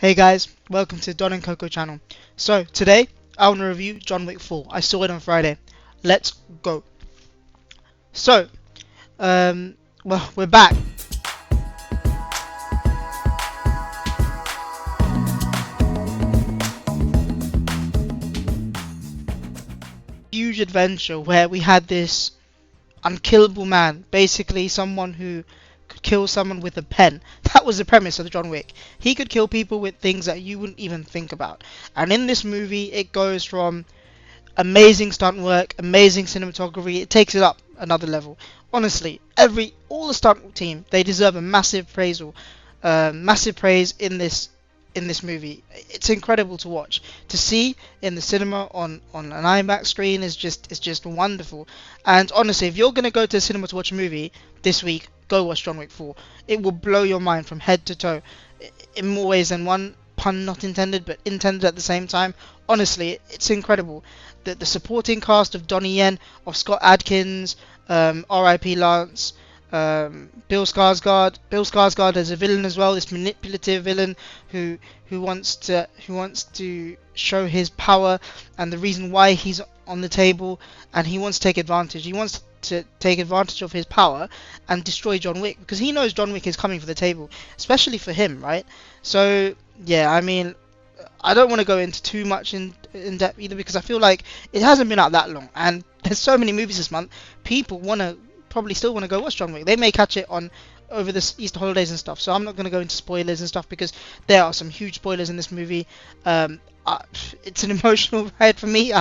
Hey guys, welcome to Don and Coco channel. So today I want to review John Wick 4. I saw it on Friday. Let's go. So, well, we're back. Huge adventure where we had this unkillable man, basically someone who could kill someone with a pen. That was the premise of the John Wick. He could kill people with things that you wouldn't even think about. And in this movie, it goes from amazing stunt work, amazing cinematography. It takes it up another level. Honestly, all the stunt team, they deserve a massive massive praise in this movie. It's incredible to watch. To see in the cinema on an IMAX screen is just wonderful. And honestly, if you're gonna go to the cinema to watch a movie this week, go watch John Wick 4. It will blow your mind from head to toe, in more ways than one. Pun not intended, but intended at the same time. Honestly, it's incredible. The supporting cast of Donnie Yen, of Scott Adkins, R.I.P. Lance, Bill Skarsgård. Bill Skarsgård as a villain as well. This manipulative villain who wants to show his power and the reason why he's on the table, and he wants to take advantage. He wants to take advantage of his power and destroy John Wick because he knows John Wick is coming for the table, especially for him, right? So yeah, I mean, I don't want to go into too much in depth either because I feel like it hasn't been out that long and there's so many movies this month. People probably still want to go watch John Wick. They may catch it on over the Easter holidays and stuff, so I'm not going to go into spoilers and stuff because there are some huge spoilers in this movie. It's an emotional ride for me.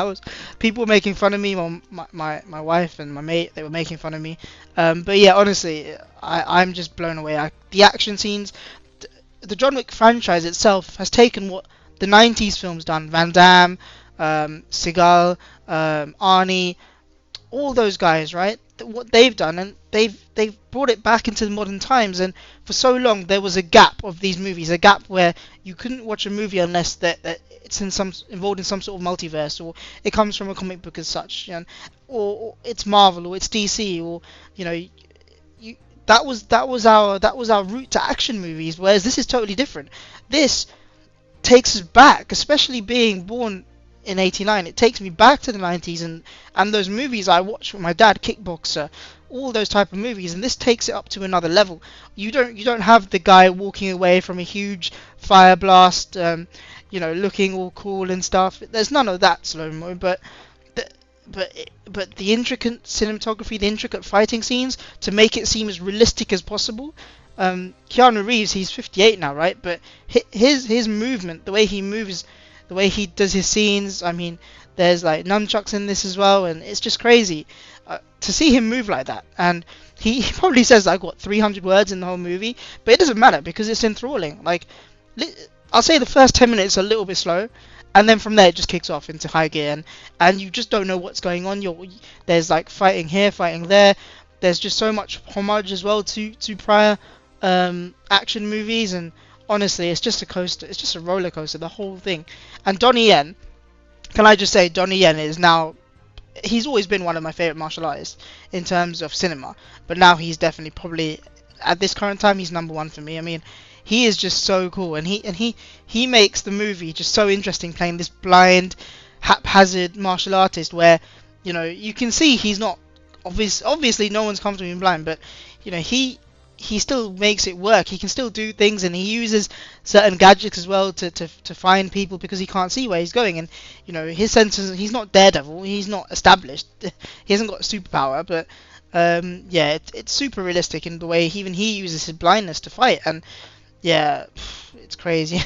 People were making fun of me. Well, my wife and my mate, they were making fun of me. But yeah, honestly, I'm just blown away. The action scenes, the John Wick franchise itself has taken what the 90s films done. Van Damme, Seagal, Arnie, all those guys, right? What they've done, and they've brought it back into the modern times. And for so long there was a gap of these movies, a gap where you couldn't watch a movie unless that it's involved in some sort of multiverse, or it comes from a comic book as such, you know, or it's Marvel, or it's DC, or you know, that was our route to action movies. Whereas this is totally different. This takes us back, especially being born in '89. It takes me back to the 90s and those movies I watched with my dad, Kickboxer, all those type of movies, and this takes it up to another level. You don't have the guy walking away from a huge fire blast, looking all cool and stuff. There's none of that slow mo, but the intricate cinematography, the intricate fighting scenes to make it seem as realistic as possible. Keanu Reeves, he's 58 now, right? But his movement, the way he moves, the way he does his scenes, I mean, there's like nunchucks in this as well, and it's just crazy to see him move like that. And he probably says like 300 words in the whole movie, but it doesn't matter because it's enthralling. Like, I'll say the first 10 minutes are a little bit slow, and then from there it just kicks off into high gear, and you just don't know what's going on. There's like fighting here, fighting there. There's just so much homage as well to prior action movies, and honestly, it's just a coaster. It's just a roller coaster, the whole thing. And Donnie Yen, can I just say, Donnie Yen is now, he's always been one of my favorite martial artists in terms of cinema, but now he's definitely probably at this current time he's number one for me. I mean, he is just so cool, and he makes the movie just so interesting, playing this blind, haphazard martial artist where, you know, you can see he's not obviously no one's comfortable being blind, but you know, he still makes it work. He can still do things, and he uses certain gadgets as well to find people because he can't see where he's going. And you know, his senses, he's not Daredevil, he's not established, he hasn't got a superpower, but yeah, it's super realistic in the way he uses his blindness to fight. And yeah, it's crazy.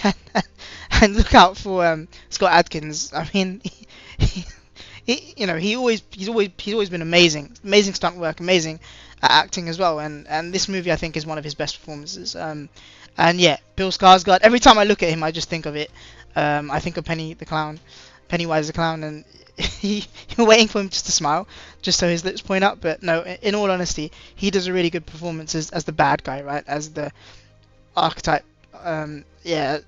And look out for Scott Adkins. I mean, he's always been amazing stunt work, amazing at acting as well. And this movie I think is one of his best performances. And yeah, Bill Skarsgård. Every time I look at him, I just think of it. I think of Pennywise the clown, and you're waiting for him just to smile, just so his lips point up. But no, in all honesty, he does a really good performance as the bad guy, right? As the archetype. Yeah,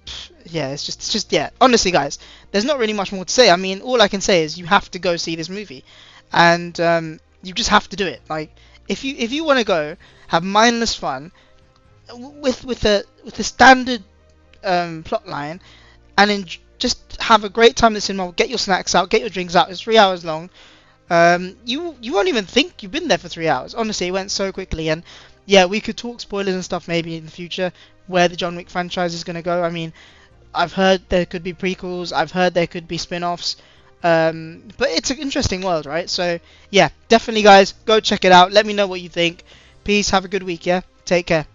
it's just yeah. Honestly, guys, there's not really much more to say. I mean, all I can say is you have to go see this movie, and you just have to do it. Like, if you want to go have mindless fun with the standard plot line, and just have a great time in the cinema. Get your snacks out, get your drinks out. It's 3 hours long. You won't even think you've been there for 3 hours. Honestly, it went so quickly. And yeah, we could talk spoilers and stuff maybe in the future where the John Wick franchise is gonna go. I mean, I've heard there could be prequels. I've heard there could be spin-offs. But it's an interesting world, right? So yeah, definitely guys, go check it out. Let me know what you think. Peace. Have a good week. Yeah. Take care.